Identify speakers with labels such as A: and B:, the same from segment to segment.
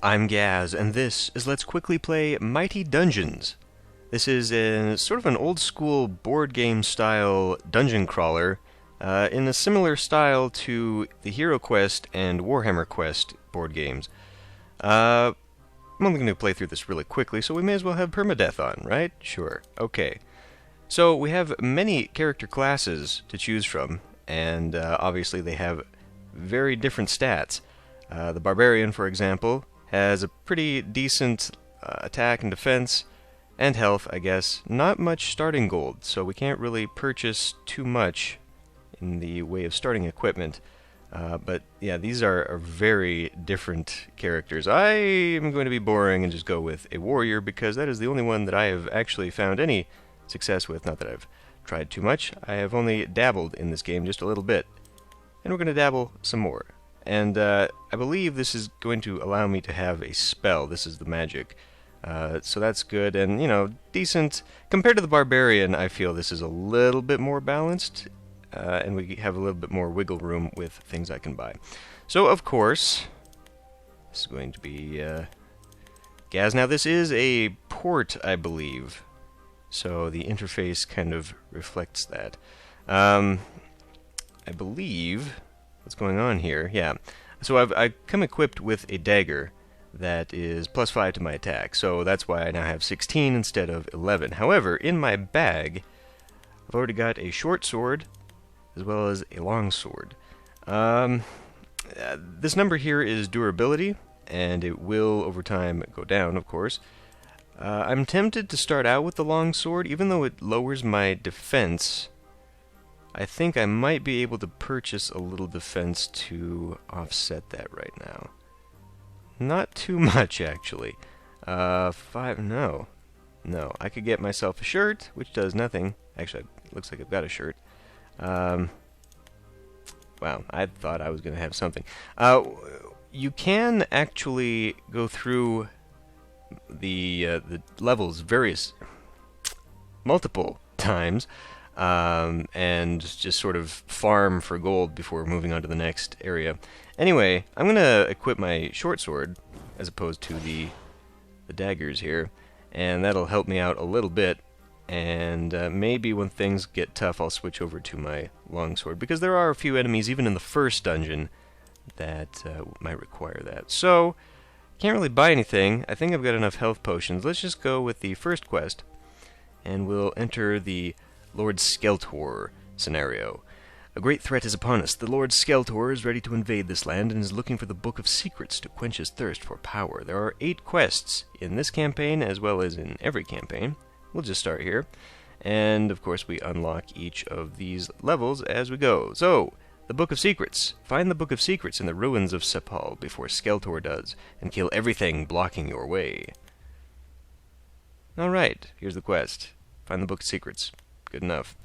A: I'm Gaz, and this is Let's Quickly Play Mighty Dungeons. This is sort of an old-school board game style dungeon crawler, in a similar style to the HeroQuest and Warhammer Quest board games. I'm only going to play through this really quickly, so we may as well have permadeath on, right? Sure. Okay. So we have many character classes to choose from, and obviously they have very different stats. The Barbarian, for example, has a pretty decent attack and defense, and health, I guess. Not much starting gold, so we can't really purchase too much in the way of starting equipment. But yeah, these are very different characters. I am going to be boring and just go with a warrior, because that is the only one that I have actually found any success with. Not that I've tried too much. I have only dabbled in this game just a little bit. And we're going to dabble some more. And I believe this is going to allow me to have a spell. This is the magic. So that's good, and, you know, decent. Compared to the Barbarian, I feel this is a little bit more balanced, and we have a little bit more wiggle room with things I can buy. So, of course, this is going to be Gaz. Now, this is a port, I believe, so the interface kind of reflects that. I believe... What's going on here? Yeah. So I've come equipped with a dagger that is +5 to my attack. So that's why I now have 16 instead of 11. However, in my bag, I've already got a short sword as well as a long sword. This number here is durability, and it will over time go down, of course. I'm tempted to start out with the long sword, even though it lowers my defense. I think I might be able to purchase a little defense to offset that right now. Not too much, actually. 5, no. No, I could get myself a shirt, which does nothing. Actually, it looks like I've got a shirt. Wow, I thought I was going to have something. You can actually go through the levels multiple times, and just sort of farm for gold before moving on to the next area. Anyway, I'm going to equip my short sword as opposed to the daggers here, and that'll help me out a little bit, and maybe when things get tough I'll switch over to my long sword, because there are a few enemies even in the first dungeon that might require that. So, can't really buy anything. I think I've got enough health potions. Let's just go with the first quest, and we'll enter the Lord Skeletor scenario. A great threat is upon us. The Lord Skeletor is ready to invade this land and is looking for the Book of Secrets to quench his thirst for power. There are 8 quests in this campaign as well as in every campaign. We'll just start here. And, of course, we unlock each of these levels as we go. So, the Book of Secrets. Find the Book of Secrets in the ruins of Sepal before Skeletor does, and kill everything blocking your way. Alright, here's the quest. Find the Book of Secrets. Good enough.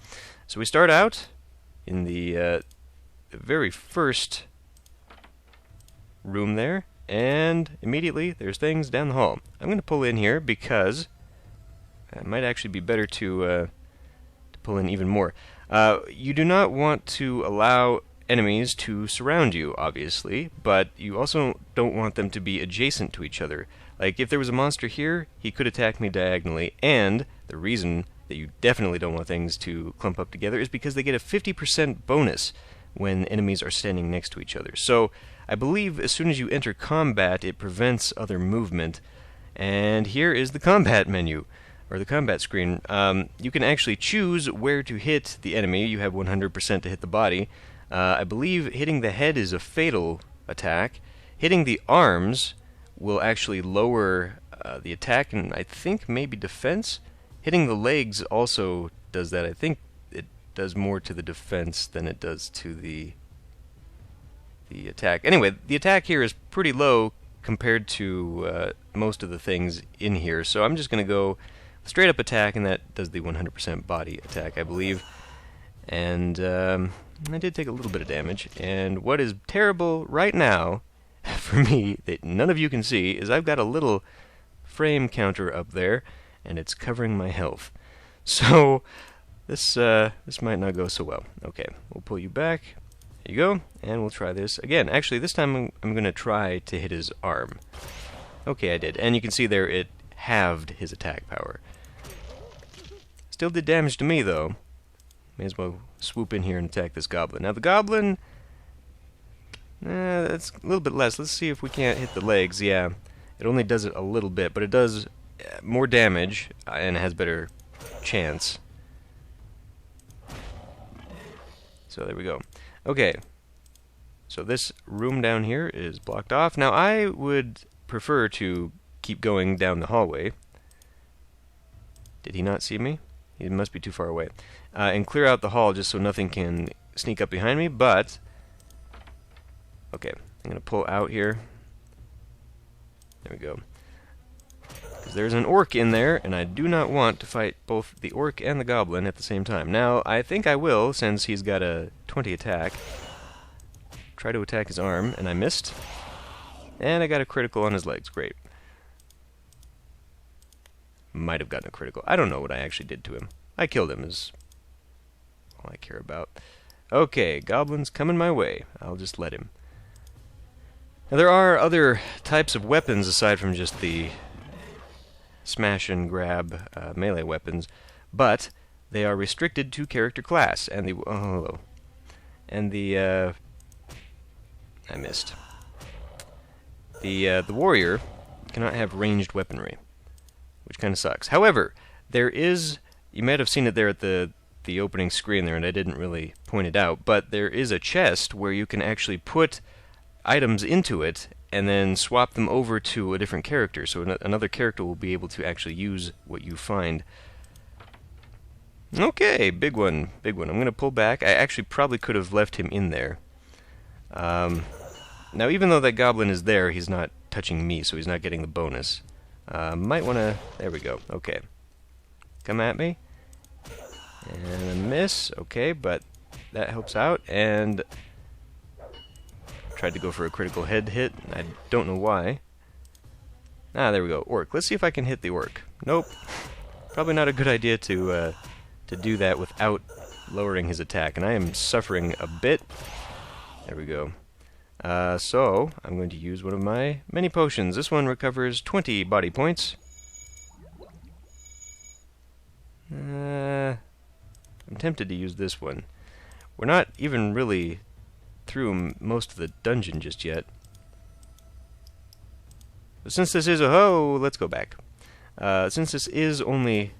A: So we start out in the very first room there, and immediately there's things down the hall. I'm going to pull in here because it might actually be better to pull in even more. You do not want to allow enemies to surround you, obviously, but you also don't want them to be adjacent to each other. Like, if there was a monster here, he could attack me diagonally, and the reason that you definitely don't want things to clump up together is because they get a 50% bonus when enemies are standing next to each other. So, I believe as soon as you enter combat, it prevents other movement. And here is the combat menu, or the combat screen. You can actually choose where to hit the enemy. You have 100% to hit the body. I believe hitting the head is a fatal attack. Hitting the arms will actually lower the attack and I think maybe defense. Hitting the legs also does that. I think it does more to the defense than it does to the attack. Anyway, the attack here is pretty low compared to most of the things in here, so I'm just going to go straight up attack, and that does the 100% body attack, I believe. And I did take a little bit of damage, and what is terrible right now for me that none of you can see is I've got a little frame counter up there, and it's covering my health. So this might not go so well. Okay, we'll pull you back. There you go, and we'll try this again. Actually, this time I'm going to try to hit his arm. Okay, I did. And you can see there it halved his attack power. Still did damage to me, though. May as well swoop in here and attack this goblin. Now, the goblin... that's a little bit less. Let's see if we can't hit the legs. Yeah, it only does it a little bit, but it does more damage and has better chance. So there we go. Okay, so this room down here is blocked off. Now, I would prefer to keep going down the hallway. Did he not see me? He must be too far away. And clear out the hall just so nothing can sneak up behind me, but... Okay, I'm going to pull out here. There we go. Because there's an orc in there, and I do not want to fight both the orc and the goblin at the same time. Now, I think I will, since he's got a 20 attack. Try to attack his arm, and I missed. And I got a critical on his legs. Great. Might have gotten a critical. I don't know what I actually did to him. I killed him, is all I care about. Okay, goblin's coming my way. I'll just let him. Now, there are other types of weapons aside from just the smash and grab melee weapons, but they are restricted to character class, and I missed. The warrior cannot have ranged weaponry, which kind of sucks. However, there is, you might have seen it there at the opening screen there, and I didn't really point it out, but there is a chest where you can actually put items into it and then swap them over to a different character, so another character will be able to actually use what you find. Okay, big one, big one. I'm going to pull back. I actually probably could have left him in there. Now, even though that goblin is there, he's not touching me, so he's not getting the bonus. Might want to... There we go. Okay. Come at me. And a miss. Okay, but that helps out. And... tried to go for a critical head hit. I don't know why. Ah, there we go. Orc. Let's see if I can hit the orc. Nope. Probably not a good idea to do that without lowering his attack. And I am suffering a bit. There we go. So, I'm going to use one of my many potions. This one recovers 20 body points. I'm tempted to use this one. We're not even really through most of the dungeon just yet. But since this is let's go back. Since this is only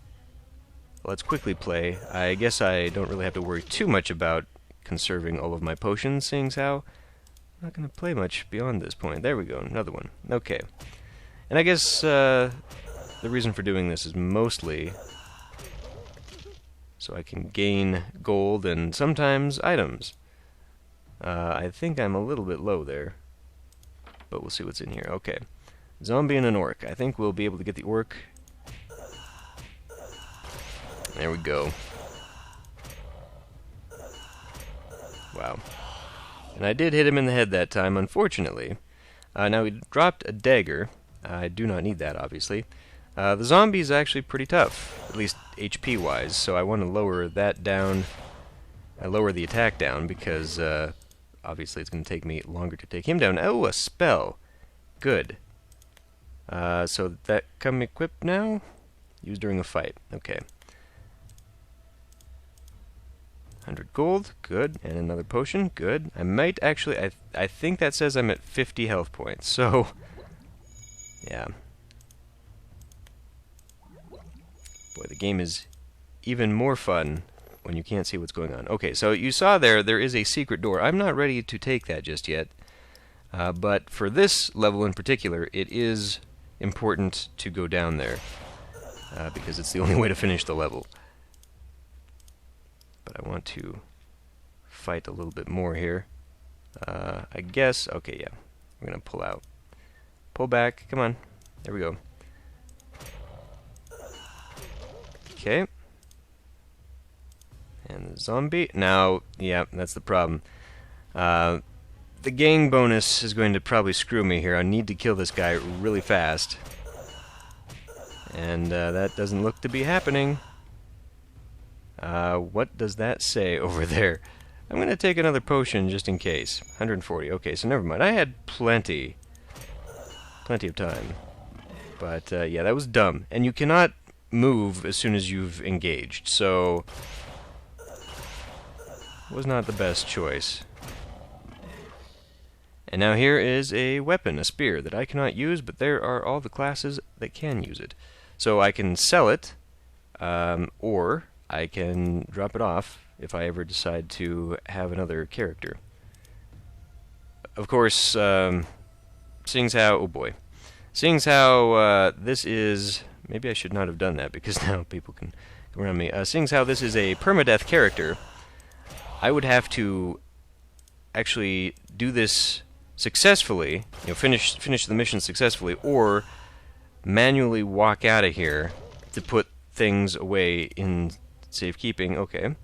A: let's quickly play, I guess I don't really have to worry too much about conserving all of my potions, seeing as how I'm not going to play much beyond this point. There we go, another one. Okay. And I guess the reason for doing this is mostly so I can gain gold and sometimes items. I think I'm a little bit low there, but we'll see what's in here. Okay. Zombie and an orc. I think we'll be able to get the orc. There we go. Wow. And I did hit him in the head that time, unfortunately. Now, he dropped a dagger. I do not need that, obviously. The zombie is actually pretty tough, at least HP-wise, so I want to lower that down. I lower the attack down because, obviously, it's going to take me longer to take him down. Oh, a spell. Good. So that come equipped now? Used during a fight. Okay. 100 gold, good, and another potion, good. I might actually, I think that says I'm at 50 health points, so, yeah. Boy, the game is even more fun when you can't see what's going on. Okay, so you saw there is a secret door. I'm not ready to take that just yet, but for this level in particular, it is important to go down there, because it's the only way to finish the level. But I want to fight a little bit more here. I guess, okay, yeah. We're going to pull out. Pull back, come on. There we go. Okay. And the zombie. Now, yeah, that's the problem. The gang bonus is going to probably screw me here. I need to kill this guy really fast. And that doesn't look to be happening. What does that say over there? I'm going to take another potion just in case. 140. Okay, so never mind. I had plenty of time. But yeah, that was dumb. And you cannot move as soon as you've engaged, so was not the best choice. And now here is a weapon, a spear, that I cannot use, but there are all the classes that can use it. So I can sell it, or I can drop it off if I ever decide to have another character. Of course, seeing as how... oh boy. Seeing as how this is... maybe I should not have done that, because now people can come around me. Seeing as how this is a permadeath character, I would have to actually do this successfully, finish the mission successfully, or manually walk out of here to put things away in safekeeping. Okay.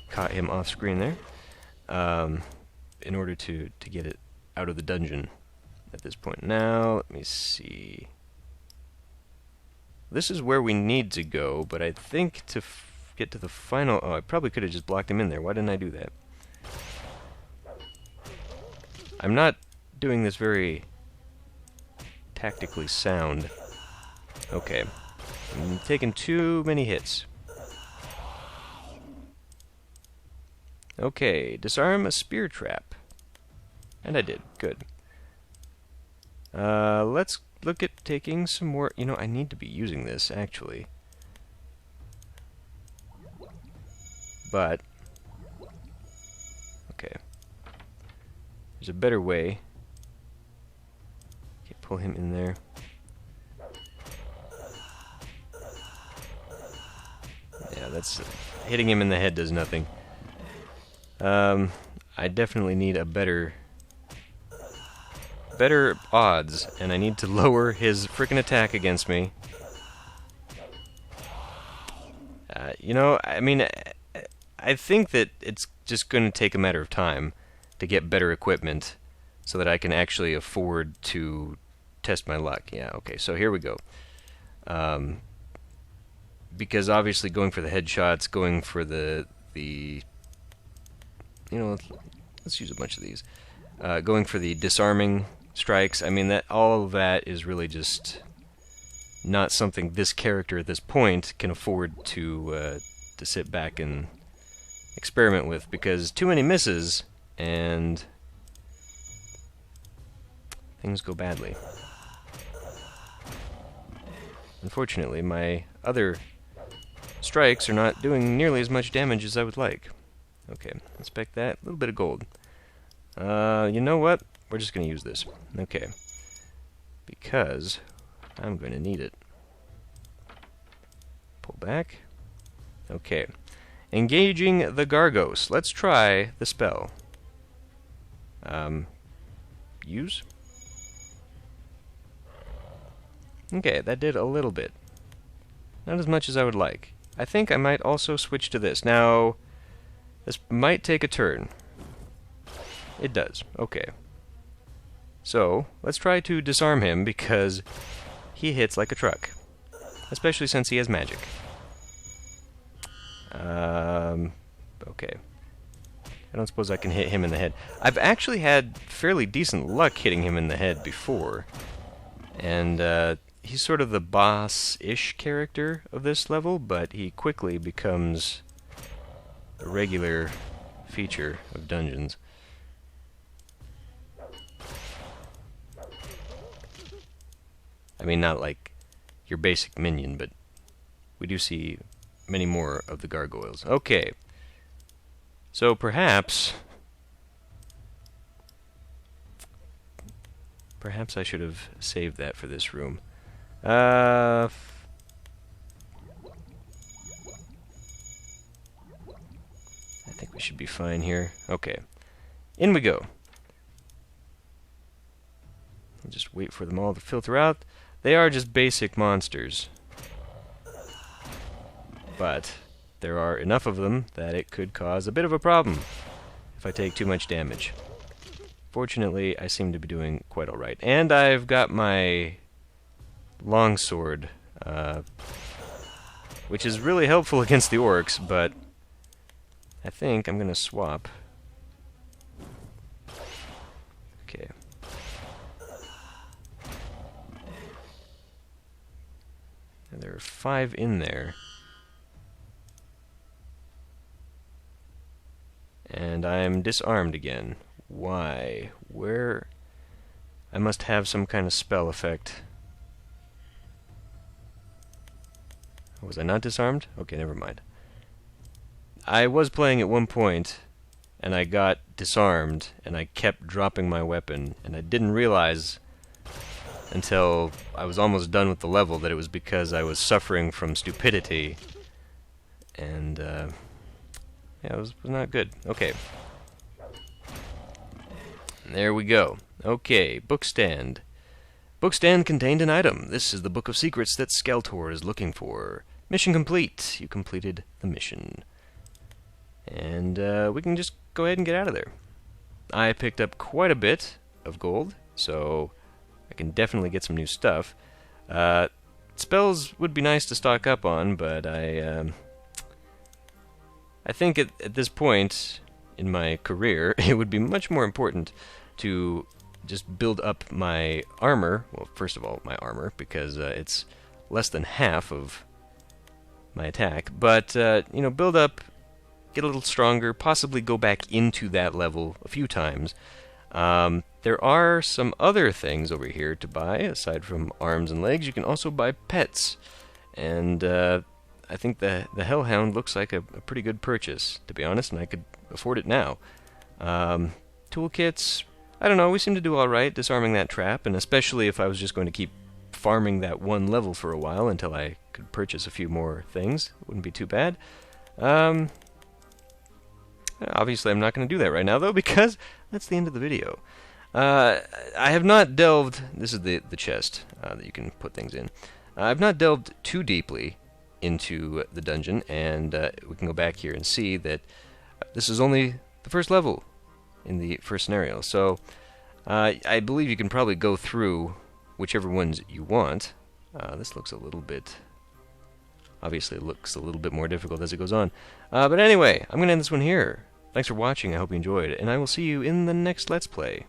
A: Caught him off screen there. In order to get it out of the dungeon at this point. Now, let me see. This is where we need to go, but I think to get to the final... oh, I probably could have just blocked him in there. Why didn't I do that? I'm not doing this very tactically sound. Okay. I'm taking too many hits. Okay, disarm a spear trap. And I did. Good. Let's look at taking some more... I need to be using this, actually. But... okay. There's a better way. Okay, pull him in there. Yeah, that's... hitting him in the head does nothing. I definitely need a better odds, and I need to lower his frickin' attack against me. I mean, I think that it's just going to take a matter of time to get better equipment so that I can actually afford to test my luck. Yeah, okay, so here we go. Because obviously going for the headshots, going for the let's use a bunch of these. Going for the disarming strikes, I mean, that all of that is really just not something this character at this point can afford to sit back and experiment with, because too many misses and things go badly. Unfortunately, my other strikes are not doing nearly as much damage as I would like. Okay, inspect that. A little bit of gold. You know what? We're just going to use this. Okay. Because I'm going to need it. Pull back. Okay. Engaging the Gargos. Let's try the spell. Use? Okay, that did a little bit. Not as much as I would like. I think I might also switch to this. Now, this might take a turn. It does. Okay. So, let's try to disarm him, because he hits like a truck. Especially since he has magic. Okay. I don't suppose I can hit him in the head. I've actually had fairly decent luck hitting him in the head before. And, he's sort of the boss-ish character of this level, but he quickly becomes a regular feature of dungeons. I mean, not like your basic minion, but we do see many more of the gargoyles. Okay. So perhaps I should have saved that for this room. I think we should be fine here. Okay. In we go. I'll just wait for them all to filter out. They are just basic monsters. But there are enough of them that it could cause a bit of a problem if I take too much damage. Fortunately, I seem to be doing quite alright. And I've got my longsword, which is really helpful against the orcs, but I think I'm going to swap. Okay. There are 5 in there. And I'm disarmed again. Why? Where? I must have some kind of spell effect. Was I not disarmed? Okay, never mind. I was playing at one point, and I got disarmed, and I kept dropping my weapon, and I didn't realize until I was almost done with the level that it was because I was suffering from stupidity. And, yeah, it was not good. Okay. There we go. Okay, bookstand. Bookstand contained an item. This is the book of secrets that Skeletor is looking for. Mission complete. You completed the mission. And we can just go ahead and get out of there. I picked up quite a bit of gold, so I can definitely get some new stuff. Spells would be nice to stock up on, but I think at this point in my career, it would be much more important to just build up my armor. Well, first of all, my armor, because it's less than half of my attack. But, you know, build up, get a little stronger, possibly go back into that level a few times. There are some other things over here to buy, aside from arms and legs. You can also buy pets. And I think the Hellhound looks like a pretty good purchase, to be honest, and I could afford it now. Toolkits, I don't know, we seem to do alright disarming that trap, and especially if I was just going to keep farming that one level for a while until I could purchase a few more things. It wouldn't be too bad. Obviously I'm not going to do that right now, though, because that's the end of the video. I have not delved... This is the chest that you can put things in. I've not delved too deeply into the dungeon, and we can go back here and see that this is only the first level in the first scenario. So I believe you can probably go through whichever ones you want. This looks a little bit... Obviously it looks a little bit more difficult as it goes on. But anyway, I'm going to end this one here. Thanks for watching, I hope you enjoyed, and I will see you in the next Let's Play.